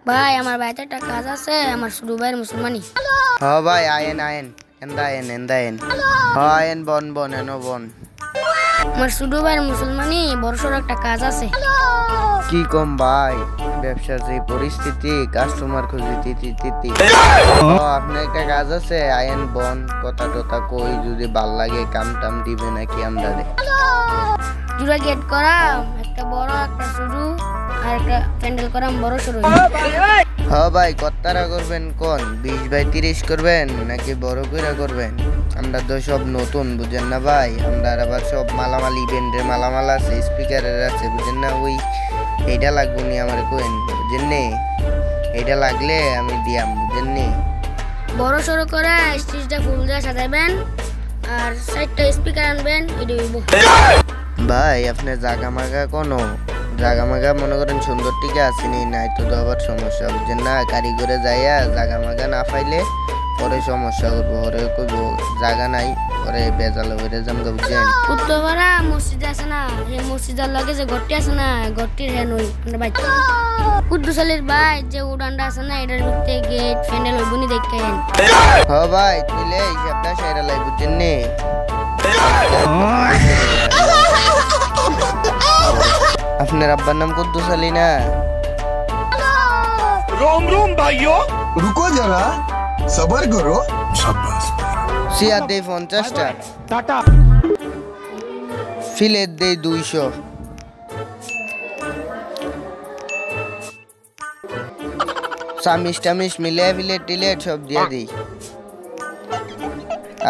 ভাই আমার বাড়িতে একটা কাজ আছে, আমার ছোট ভাইয়ের মুসলমানি। ভাই আয়েন আয়েন এন্দা আয়েন আয়েন বন বন এনো বন। আমার ছোট ভাইয়ের মুসলমানি বড় সড়ো একটা কাজ আছে। কি কম ভাই, ব্যবসার যে পরিস্থিতি, কাস্টমার খুঁজি তিতি। আপনার একটা কাজ আছে, আয়েন বন, কথা টথা কই, যদি ভাল লাগে কাম টাম দিবে নাকি আমরা রে। জুড়া গেট করা একটা বড় একটা শুরু আর একটা প্যান্ডেল করা বড় সড়ো। ভাই কত্তারা করবেন কোন, 20x30 করবেন নাকি বড় কইরা করবেন? আমরা তো সব নতুন বুঝেন না ভাই, আমরা আবার সব মালামাল ইভেন্টের মালামাল আছে, স্পিকারের আছে বুঝেন না, ওই এইটা লাগবো নি আমার কোয়েন বুঝেন নি, এইটা লাগলে আমি দিয়াম বুঝেন নি। বড় সড়ো করে স্টেজটা ফুল দিয়ে সাজাবেন আর 4টা স্পিকার আনবেন, এটা হইব। ভাই আপনার জাগা মাগা কোনো জাগা মাগা মনে করেন সুন্দর টিকে আসেনি, নাই তো আবার সমস্যা বুঝছেন না, কারিগরে যাইয়া জাগা মাগা না পাইলে পরে সমস্যা করবো, পরে কইব জাগা নাই, পরে বেজাল হয়ে যাম বুঝছেন। উত্তরপাড়া মসজিদ আছে না, এই মসজিদের লগে যে ঘরটি আছে না, ঘরটির হ্যাঁ নই ভাই কুদ্দুসালির ভাই যে উড়ানটা আছে না, এটার ভিতরে গেট প্যান্ডেল হইব নি দেখেন। ভাই তুইলে হিসাবটা সেরা লাই বুঝছেন নি। আপনার আব্বার নাম কুদ্দুস আলী না? रोम रोम भाइयों रुको जरा सबर करो। সিয়ার দেই 50টা, टाटा ফিলের দেই 200, চামিচ টামিচ মিলে ফিলেট টিলেট সব দিয়ে দিই।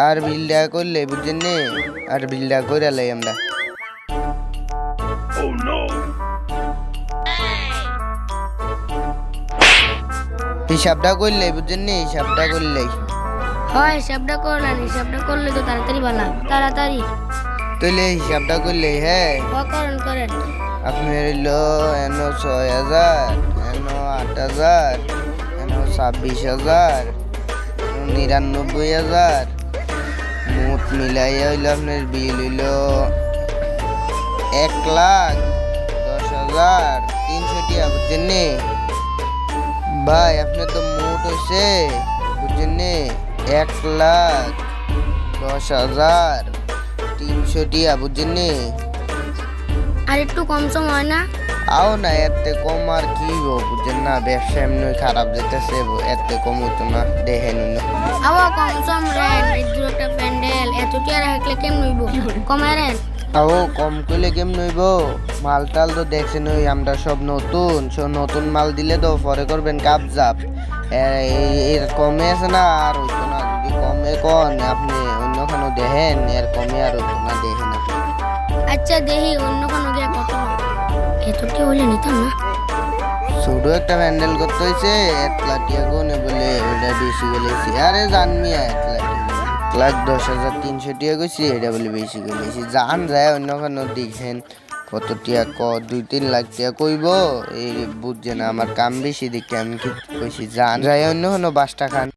আর বিলটা করলে বুঝছেন নি, আর বিলটা করে লাই আমরা। ओह नो হিসাবটা করলে বুঝছেন নি, হিসাবটা করলেই হয় হিসাবটা করলেন, হিসাবটা করলে তো তাড়াতাড়ি ভালো, তাড়াতাড়ি তুইলে হিসাবটা করলে হ্যাঁ। করেন আপনার হইলো এনো 6000, এনো 8000, এনো 26000, 99000, মোট মিলাইয়া হইলো আপনার বিল হইলো 1,10,300 টিয়া বুঝছেন নি। ভাই আপনার তো মোট হয়েছে বুঝছেন নি 1,10,300 টিয়া বুঝছেন নি। আর একটু কম সম হয় না? আও না, এতে কম আর কি বুঝছেন না, ব্যবসা এমনি খারাপ যেতেছে, এতে কম হইতো না দেখেন। আবার কম সম রেন, এই দু একটা প্যান্ডেল এত কি আর হাকলে কেমন হইব, কমায় রেন। আও কম করলে কেমন হইব, মাল টাল তো দেখছেন, ওই আমরা সব নতুন, সব নতুন মাল দিলে তো পরে করবেন কাবজাপ, এর কমে আছে না আর হইতো না, যদি কমে কন আপনি অন্য কোনো দেখেন, এর কমে আর হইতো না দেখেন আপনি। আচ্ছা দেখি অন্য কোনো গিয়ে কত এত কি হইলে নিতাম না। ছোট একটা প্যান্ডেল করতে হয়েছে 1,00,000 কোনে বলে, ওটা বেশি বলেছি, আরে জানমি 1,10,300 টিয়া কইছি, এটা বলে বেশি বলেছি, জান যায় অন্য কোনো দেখেন কত টিয়া 2-3 লাখ টিয়া কইব, এই বুঝছে না আমার কাম বেশি দেখে আমি কি কইছি, জান যায় অন্য কোনো 5 টাকা।